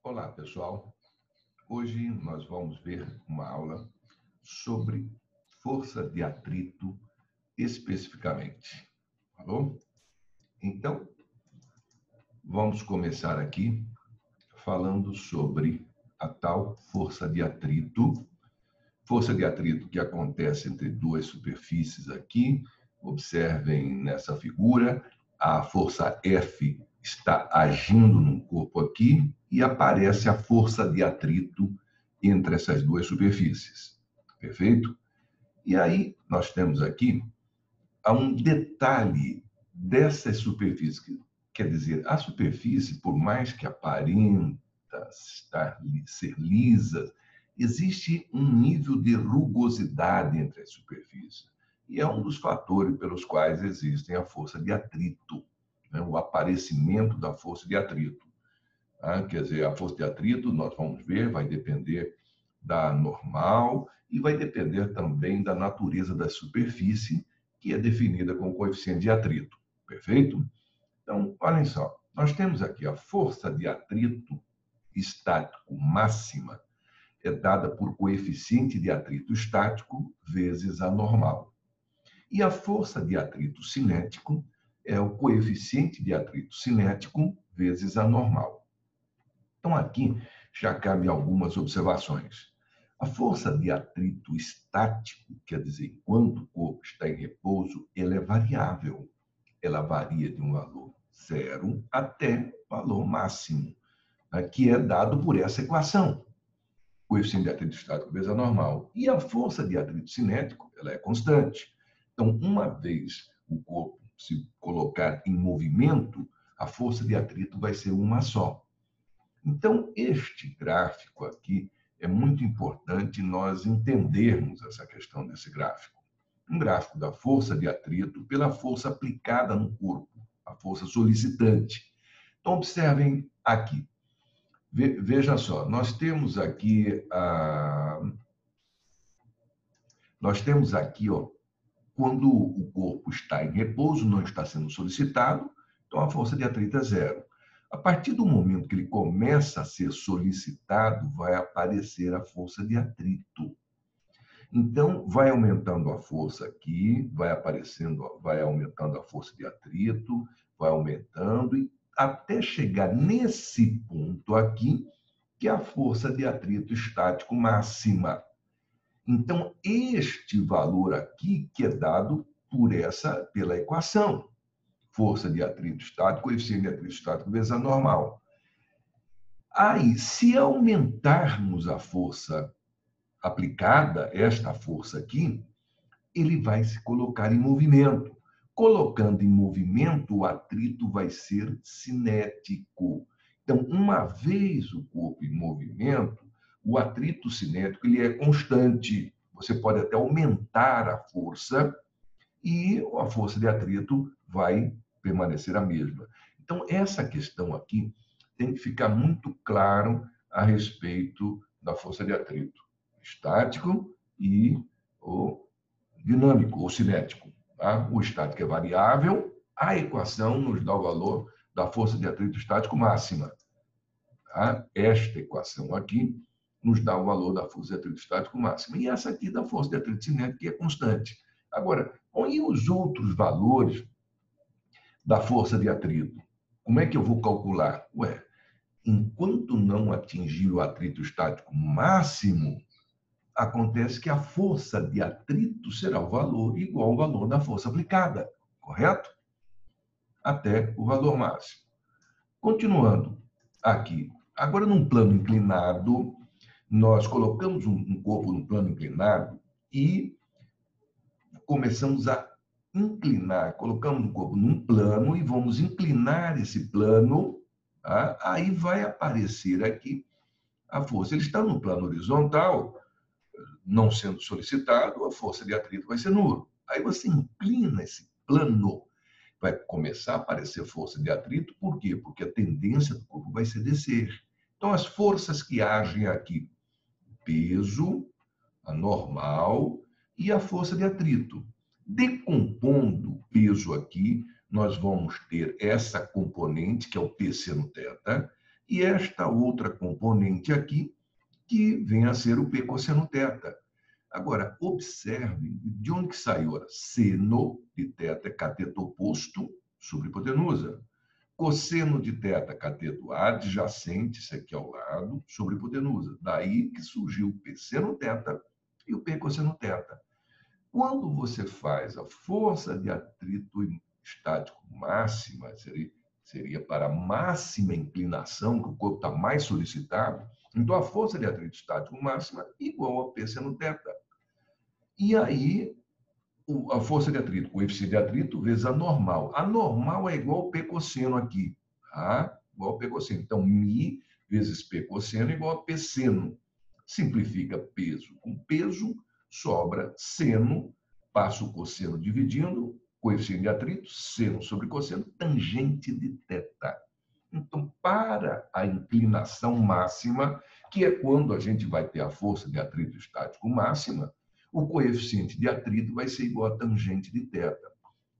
Olá, pessoal. Hoje nós vamos ver uma aula sobre força de atrito especificamente. Falou? Então, vamos começar aqui falando sobre a tal força de atrito. Força de atrito que acontece entre duas superfícies aqui. Observem nessa figura, a força F está agindo num corpo aqui e aparece a força de atrito entre essas duas superfícies. Perfeito? E aí nós temos aqui um detalhe dessas superfícies. Quer dizer, a superfície, por mais que aparenta ser lisa, existe um nível de rugosidade entre as superfícies. E é um dos fatores pelos quais existem a força de atrito, né? O aparecimento da força de atrito. Quer dizer, a força de atrito, nós vamos ver, vai depender da normal e vai depender também da natureza da superfície, que é definida com o coeficiente de atrito. Perfeito? Então, olhem só, nós temos aqui a força de atrito estático máxima, é dada por coeficiente de atrito estático vezes a normal. E a força de atrito cinético é o coeficiente de atrito cinético vezes a normal. Então, aqui já cabe algumas observações. A força de atrito estático, quer dizer, enquanto o corpo está em repouso, ela é variável. Ela varia de um valor zero até valor máximo, que é dado por essa equação. Coeficiente de atrito estático vezes a normal. E a força de atrito cinético, ela é constante. Então, uma vez o corpo se colocar em movimento, a força de atrito vai ser uma só. Então, este gráfico aqui é muito importante nós entendermos essa questão desse gráfico. Um gráfico da força de atrito pela força aplicada no corpo, a força solicitante. Então, observem aqui. Veja só, nós temos aqui, quando o corpo está em repouso, não está sendo solicitado, então a força de atrito é zero. A partir do momento que ele começa a ser solicitado, vai aparecer a força de atrito. Então, vai aumentando a força aqui, vai aumentando a força de atrito, vai aumentando, e até chegar nesse ponto aqui, que é a força de atrito estático máxima. Então, este valor aqui que é dado pela equação. Força de atrito estático, coeficiente de atrito estático vezes a normal. Aí, se aumentarmos a força aplicada, esta força aqui, ele vai se colocar em movimento. Colocando em movimento, o atrito vai ser cinético. Então, uma vez o corpo em movimento, o atrito cinético ele é constante. Você pode até aumentar a força e a força de atrito vai permanecer a mesma. Então, essa questão aqui tem que ficar muito claro a respeito da força de atrito estático e o dinâmico ou cinético. Tá? O estático é variável, a equação nos dá o valor da força de atrito estático máxima. Tá? Esta equação aqui nos dá o valor da força de atrito estático máxima. E essa aqui da força de atrito cinético, que é constante. Agora, e os outros valores da força de atrito? Como é que eu vou calcular? Enquanto não atingir o atrito estático máximo, acontece que a força de atrito será o valor igual ao valor da força aplicada, correto? Até o valor máximo. Continuando aqui. Agora, num plano inclinado, nós colocamos um corpo no plano inclinado e começamos a inclinar, colocamos o corpo num plano e vamos inclinar esse plano, tá? Aí vai aparecer aqui a força. Ele está no plano horizontal, não sendo solicitado, a força de atrito vai ser nula. Aí você inclina esse plano, vai começar a aparecer força de atrito, por quê? Porque a tendência do corpo vai ser descer. Então, as forças que agem aqui, peso, a normal e a força de atrito. Decompondo o peso aqui, nós vamos ter essa componente, que é o P seno θ, e esta outra componente aqui, que vem a ser o P cosseno θ. Agora, observe de onde que saiu. Ora, seno de θ é cateto oposto sobre hipotenusa. Cosseno de θ, cateto adjacente, isso aqui ao lado, sobre hipotenusa. Daí que surgiu o P seno θ e o P cosseno θ. Quando você faz a força de atrito estático máxima, seria para a máxima inclinação, que o corpo está mais solicitado, então a força de atrito estático máxima é igual a P seno θ. E aí, a força de atrito, o coeficiente de atrito, vezes a normal. A normal é igual ao P cosseno aqui, tá? Igual ao P cosseno. Então, mi vezes P cosseno é igual a P seno. Simplifica peso com peso, sobra seno, passa o cosseno dividindo, coeficiente de atrito, seno sobre cosseno, tangente de θ. Então, para a inclinação máxima, que é quando a gente vai ter a força de atrito estático máxima, o coeficiente de atrito vai ser igual a tangente de θ.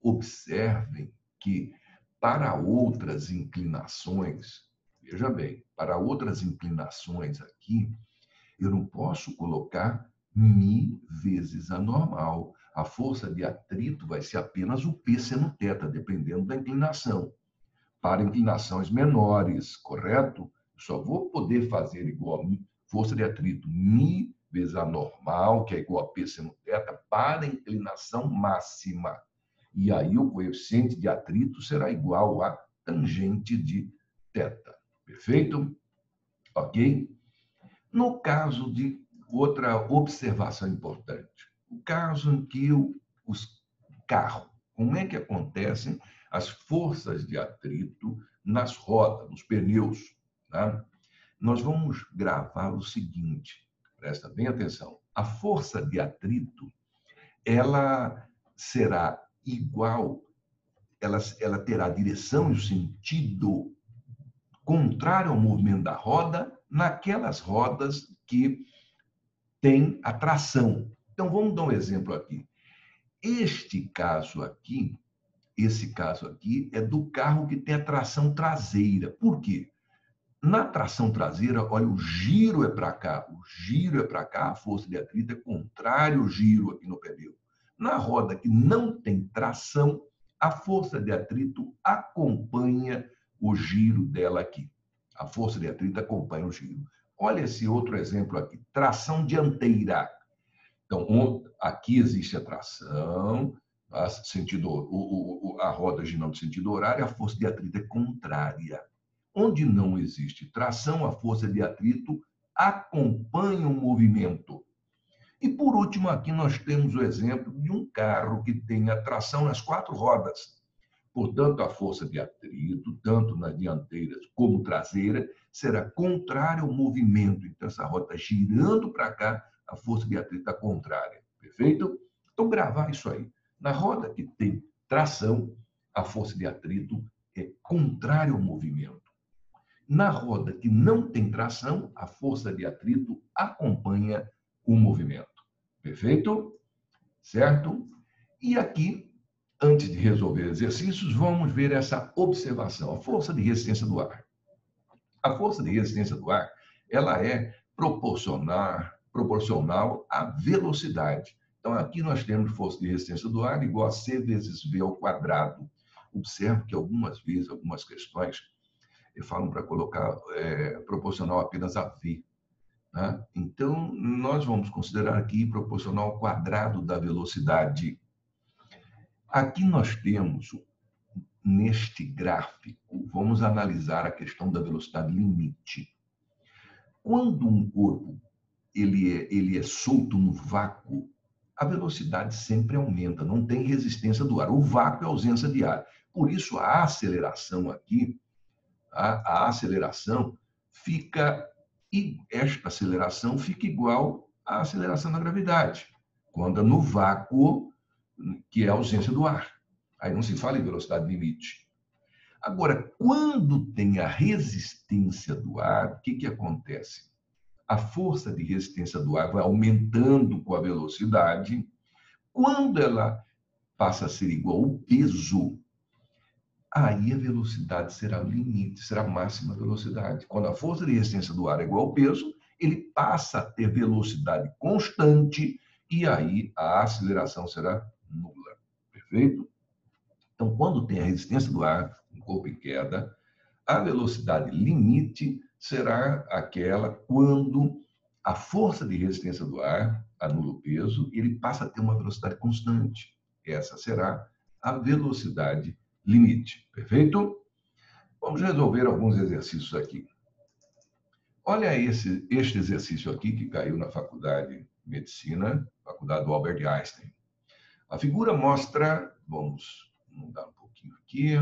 Observem que para outras inclinações, veja bem, para outras inclinações aqui, eu não posso colocar mi vezes a normal. A força de atrito vai ser apenas o P seno θ, dependendo da inclinação. Para inclinações menores, correto? Só vou poder fazer igual a força de atrito mi vezes a normal, que é igual a P seno θ, para inclinação máxima. E aí o coeficiente de atrito será igual a tangente de θ. Perfeito? Ok? No caso de outra observação importante, o caso em que os carros, como é que acontecem as forças de atrito nas rodas, nos pneus, tá? Nós vamos gravar o seguinte, presta bem atenção. A força de atrito, ela será igual, ela terá direção e o sentido contrário ao movimento da roda naquelas rodas que têm a tração. Então, vamos dar um exemplo aqui. Esse caso aqui é do carro que tem a tração traseira. Por quê? Na tração traseira, olha, o giro é para cá, a força de atrito é contrário ao giro aqui no pneu. Na roda que não tem tração, a força de atrito acompanha o giro dela aqui. A força de atrito acompanha o giro. Olha esse outro exemplo aqui, tração dianteira. Então, aqui existe a tração, a roda girando no sentido horário, a força de atrito é contrária. Onde não existe tração, a força de atrito acompanha o movimento. E, por último, aqui nós temos o exemplo de um carro que tem a tração nas 4 rodas. Portanto, a força de atrito, tanto nas dianteiras como traseira, será contrária ao movimento. Então, essa roda está girando para cá, a força de atrito está contrária. Perfeito? Então, gravar isso aí. Na roda que tem tração, a força de atrito é contrária ao movimento. Na roda que não tem tração, a força de atrito acompanha o movimento. Perfeito? Certo? E aqui, antes de resolver exercícios, vamos ver essa observação, a força de resistência do ar. A força de resistência do ar, ela é proporcional à velocidade. Então, aqui nós temos força de resistência do ar igual a C vezes V ao quadrado. Observe que algumas vezes, algumas questões, falam para colocar proporcional apenas a V. Tá? Então, nós vamos considerar aqui proporcional ao quadrado da velocidade. Aqui nós temos, neste gráfico, vamos analisar a questão da velocidade limite. Quando um corpo ele é solto no vácuo, a velocidade sempre aumenta, não tem resistência do ar. O vácuo é ausência de ar. Por isso, a aceleração aqui, a aceleração esta aceleração fica igual à aceleração da gravidade, quando é no vácuo, que é a ausência do ar. Aí não se fala em velocidade limite. Agora, quando tem a resistência do ar, o que acontece? A força de resistência do ar vai aumentando com a velocidade. Quando ela passa a ser igual ao peso, aí a velocidade será o limite, será a máxima velocidade. Quando a força de resistência do ar é igual ao peso, ele passa a ter velocidade constante e aí a aceleração será nula. Perfeito? Então, quando tem a resistência do ar, um corpo em queda, a velocidade limite será aquela quando a força de resistência do ar anula o peso e ele passa a ter uma velocidade constante. Essa será a velocidade limite. Perfeito? Vamos resolver alguns exercícios aqui. Olha este exercício aqui que caiu na faculdade de medicina, faculdade do Albert Einstein. A figura mostra, vamos mudar um pouquinho aqui.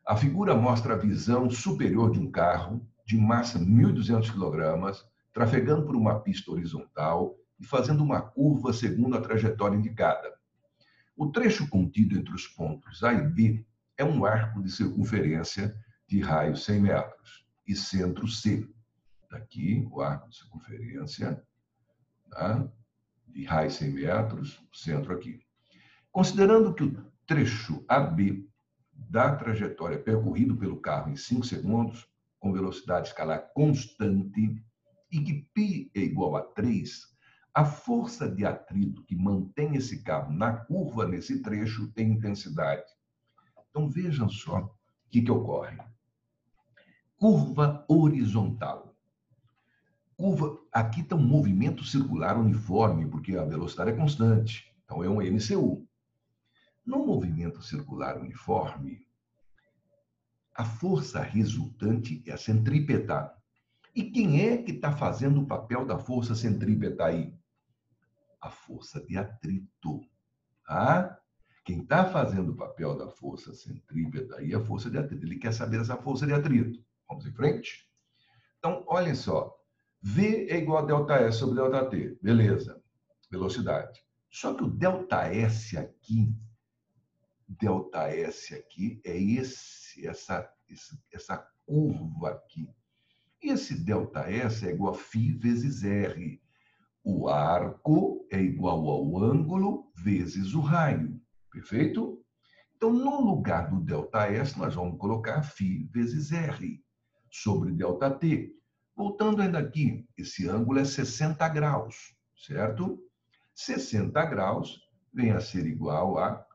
A figura mostra a visão superior de um carro de massa 1.200 kg, trafegando por uma pista horizontal e fazendo uma curva segundo a trajetória indicada. O trecho contido entre os pontos A e B é um arco de circunferência de raio 100 metros e centro C. Aqui, o arco de circunferência, tá? De raio 100 metros, centro aqui. Considerando que o trecho AB da trajetória percorrido pelo carro em 5 segundos, com velocidade escalar constante, e que π é igual a 3, a força de atrito que mantém esse carro na curva nesse trecho tem intensidade. Então, vejam só o que ocorre. Curva horizontal. Curva, aqui está um movimento circular uniforme, porque a velocidade é constante. Então, é um MCU. No movimento circular uniforme, a força resultante é a centrípeta. E quem é que está fazendo o papel da força centrípeta aí? A força de atrito. Tá? Quem está fazendo o papel da força centrípeta aí é a força de atrito. Ele quer saber essa força de atrito. Vamos em frente? Então, olhem só. V é igual a ΔS sobre ΔT. Beleza. Velocidade. Só que o ΔS aqui é essa curva aqui. E esse ΔS é igual a φ vezes R. O arco é igual ao ângulo vezes o raio. Perfeito? Então, no lugar do ΔS, nós vamos colocar φ vezes R sobre ΔT. Voltando ainda aqui, esse ângulo é 60 graus, certo? 60 graus vem a ser igual a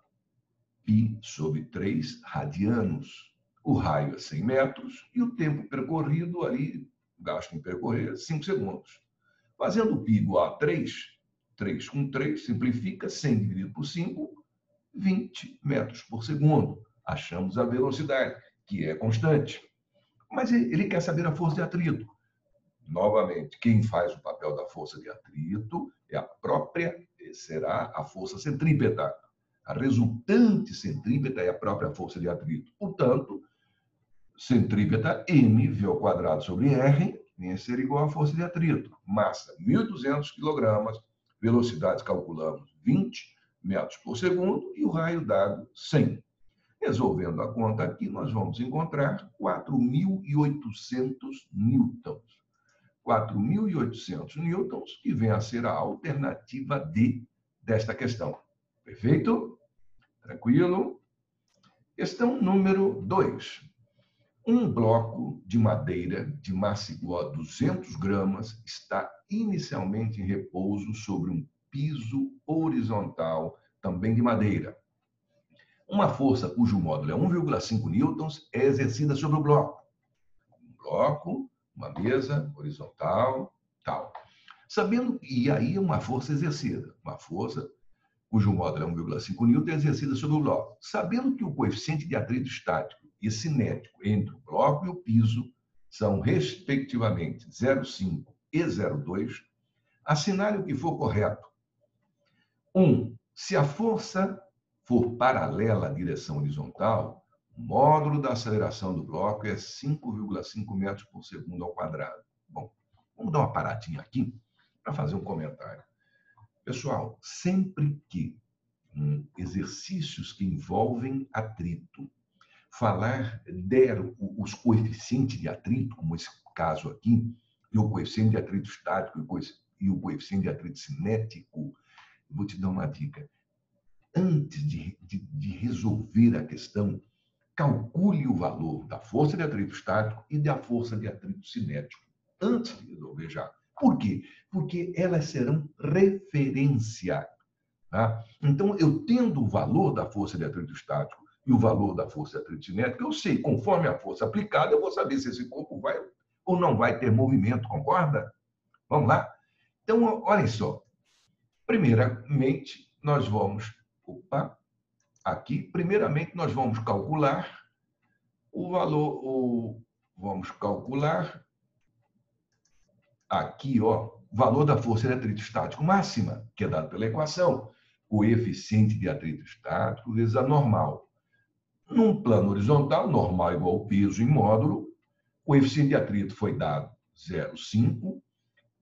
π sobre 3 radianos. O raio é 100 metros e o tempo percorrido ali, gasto em percorrer, 5 segundos. Fazendo π igual a 3, 3 com 3 simplifica, 100 dividido por 5, 20 metros por segundo. Achamos a velocidade, que é constante. Mas ele quer saber a força de atrito. Novamente, quem faz o papel da força de atrito é a própria, será a força centrípeta. A resultante centrípeta é a própria força de atrito. Portanto, centrípeta mv ao quadrado sobre r vem a ser igual à força de atrito. Massa, 1.200 kg, velocidade calculamos 20 metros por segundo e o raio dado 100. Resolvendo a conta aqui, nós vamos encontrar 4.800 newtons. 4.800 newtons, que vem a ser a alternativa D desta questão. Perfeito? Tranquilo? Questão número 2. Um bloco de madeira de massa igual a 200 gramas está inicialmente em repouso sobre um piso horizontal, também de madeira. Uma força cujo módulo é 1,5 newtons é exercida sobre o bloco. Um bloco, uma mesa horizontal, tal. Sabendo, e aí é uma força exercida, uma força cujo módulo é 1,5 newton é exercida sobre o bloco. Sabendo que o coeficiente de atrito estático e cinético entre o bloco e o piso são, respectivamente, 0,5 e 0,2, assinale o que for correto. 1. Se a força for paralela à direção horizontal, o módulo da aceleração do bloco é 5,5 metros por segundo ao quadrado. Bom, vamos dar uma paradinha aqui para fazer um comentário. Pessoal, sempre que exercícios que envolvem atrito, der os coeficientes de atrito, como esse caso aqui, e o coeficiente de atrito estático e o coeficiente de atrito cinético, vou te dar uma dica. Antes de resolver a questão, calcule o valor da força de atrito estático e da força de atrito cinético antes de resolver já. Por quê? Porque elas serão referência. Tá? Então, eu tendo o valor da força de atrito estático e o valor da força de atrito cinético, eu sei, conforme a força aplicada, eu vou saber se esse corpo vai ou não vai ter movimento, concorda? Vamos lá? Então, olhem só. Primeiramente, nós vamos... Opa! Aqui, primeiramente, nós vamos calcular o valor... Vamos calcular aqui, ó, o valor da força de atrito estático máxima, que é dado pela equação. Coeficiente de atrito estático vezes a normal. Num plano horizontal, normal igual ao peso em módulo, o coeficiente de atrito foi dado 0,5,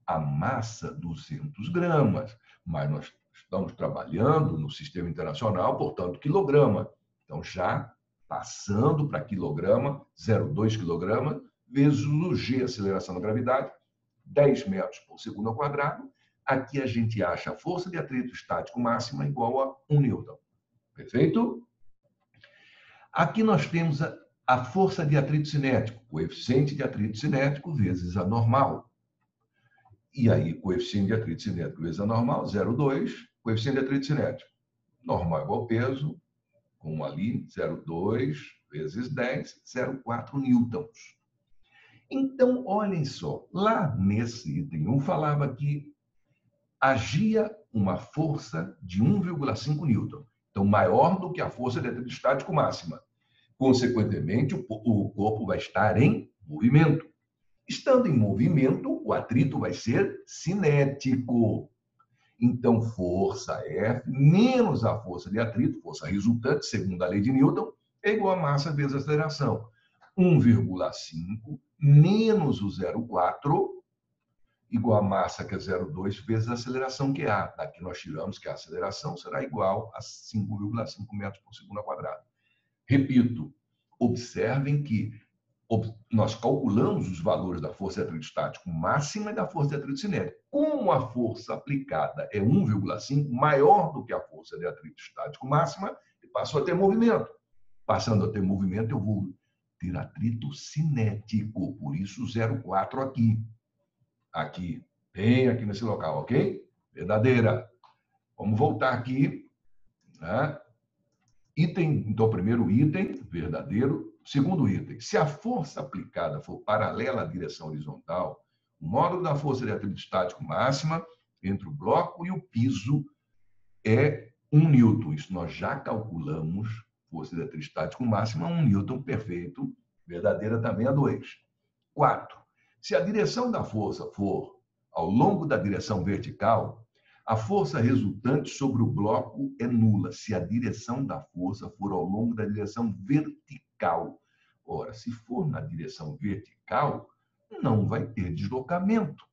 a massa 200 gramas, mas nós estamos trabalhando no sistema internacional, portanto, quilograma. Então, já passando para quilograma, 0,2 quilograma, vezes o G, aceleração da gravidade, 10 metros por segundo ao quadrado. Aqui a gente acha a força de atrito estático máxima igual a 1 newton. Perfeito? Aqui nós temos a força de atrito cinético, coeficiente de atrito cinético vezes a normal. E aí, coeficiente de atrito cinético vezes a normal, 0,2. Coeficiente de atrito cinético, normal igual ao peso, com ali, 0,2 vezes 10, 0,4 newtons. Então, olhem só, lá nesse item 1 falava que agia uma força de 1,5 newton. Então, maior do que a força de atrito estático máxima. Consequentemente, o corpo vai estar em movimento. Estando em movimento, o atrito vai ser cinético. Então, força F menos a força de atrito, força resultante, segundo a lei de Newton, é igual a massa vezes a aceleração. 1,5 menos o 0,4 igual a massa, que é 0,2, vezes a aceleração, que é A. Daqui nós tiramos que a aceleração será igual a 5,5 metros por segundo ao quadrado. Repito, observem que nós calculamos os valores da força de atrito estático máxima e da força de atrito cinético. Como a força aplicada é 1,5, maior do que a força de atrito estático máxima, ele passou a ter movimento. Passando a ter movimento, eu vou ter atrito cinético, por isso 0,4 aqui. Aqui, bem aqui nesse local, ok? Verdadeira. Vamos voltar aqui. Né? Item, então, primeiro item, verdadeiro. Segundo item, se a força aplicada for paralela à direção horizontal, o módulo da força de atrito estático máxima entre o bloco e o piso é 1 newton. Isso nós já calculamos, força de atrito estático máxima, 1 newton, perfeito. Verdadeira também a 2. 4. Se a direção da força for ao longo da direção vertical, a força resultante sobre o bloco é nula, se a direção da força for ao longo da direção vertical. Ora, se for na direção vertical, não vai ter deslocamento.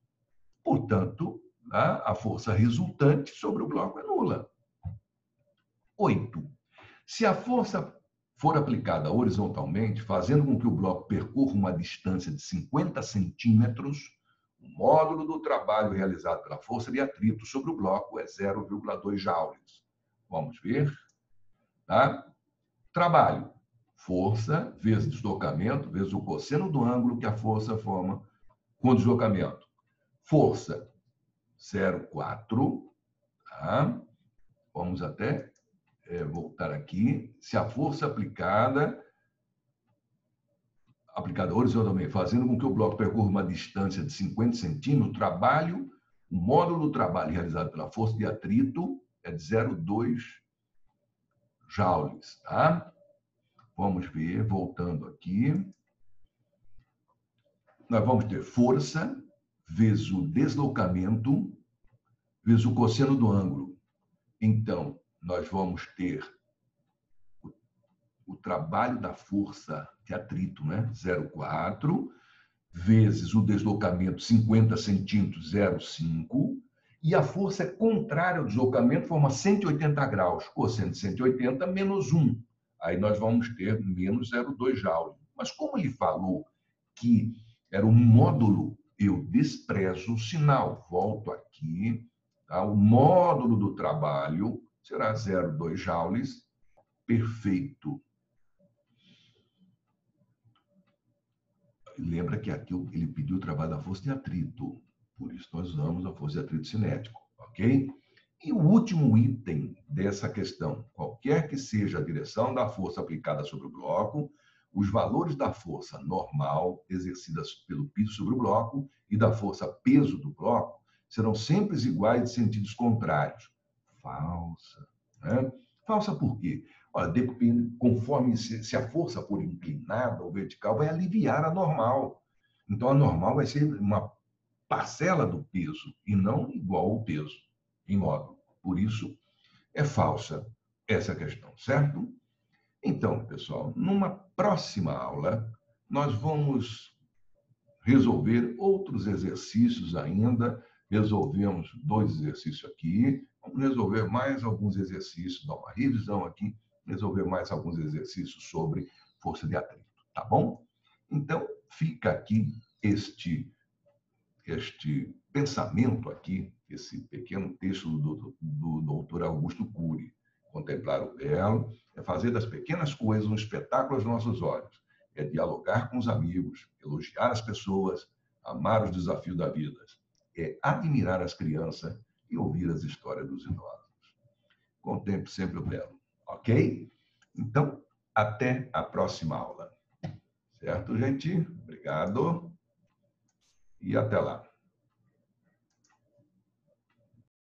Portanto, a força resultante sobre o bloco é nula. 8. Se a força for aplicada horizontalmente, fazendo com que o bloco percorra uma distância de 50 centímetros, o módulo do trabalho realizado pela força de atrito sobre o bloco é 0,2 joules. Vamos ver? Tá? Trabalho. Força vezes deslocamento vezes o cosseno do ângulo que a força forma com o deslocamento. Força, 0,4. Tá? Vamos até voltar aqui. Se a força aplicada horizontalmente, fazendo com que o bloco percorra uma distância de 50 centímetros, o módulo do trabalho realizado pela força de atrito é de 0,2 joules. Tá? Vamos ver, voltando aqui. Nós vamos ter força vezes o deslocamento vezes o cosseno do ângulo. Então, nós vamos ter o trabalho da força de atrito, né? 0,4, vezes o deslocamento 50 centímetros, 0,5, e a força é contrária ao deslocamento, forma 180 graus, cosseno de 180 menos 1. Aí nós vamos ter menos 0,2 joules. Mas como ele falou que era um módulo, eu desprezo o sinal. Volto aqui, tá? O módulo do trabalho será 0,2 joules, perfeito. Lembra que aqui ele pediu o trabalho da força de atrito, por isso nós usamos a força de atrito cinético, ok? E o último item dessa questão, qualquer que seja a direção da força aplicada sobre o bloco, os valores da força normal exercidas pelo piso sobre o bloco e da força peso do bloco serão sempre iguais de sentidos contrários. Falsa. Né? Falsa por quê? Olha, depende, conforme se a força for inclinada ou vertical, vai aliviar a normal. Então, a normal vai ser uma parcela do peso e não igual ao peso em módulo. Por isso, é falsa essa questão, certo? Então, pessoal, numa próxima aula, nós vamos resolver outros exercícios ainda. Resolvemos 2 exercícios aqui. Vamos resolver mais alguns exercícios, dar uma revisão aqui, resolver mais alguns exercícios sobre força de atrito, tá bom? Então, fica aqui este pensamento aqui, esse pequeno texto do doutor Augusto Cury. Contemplar o belo é fazer das pequenas coisas um espetáculo aos nossos olhos. É dialogar com os amigos, elogiar as pessoas, amar os desafios da vida. É admirar as crianças e ouvir as histórias dos idosos. Contemple sempre o belo, ok? Então, até a próxima aula. Certo, gente? Obrigado e até lá.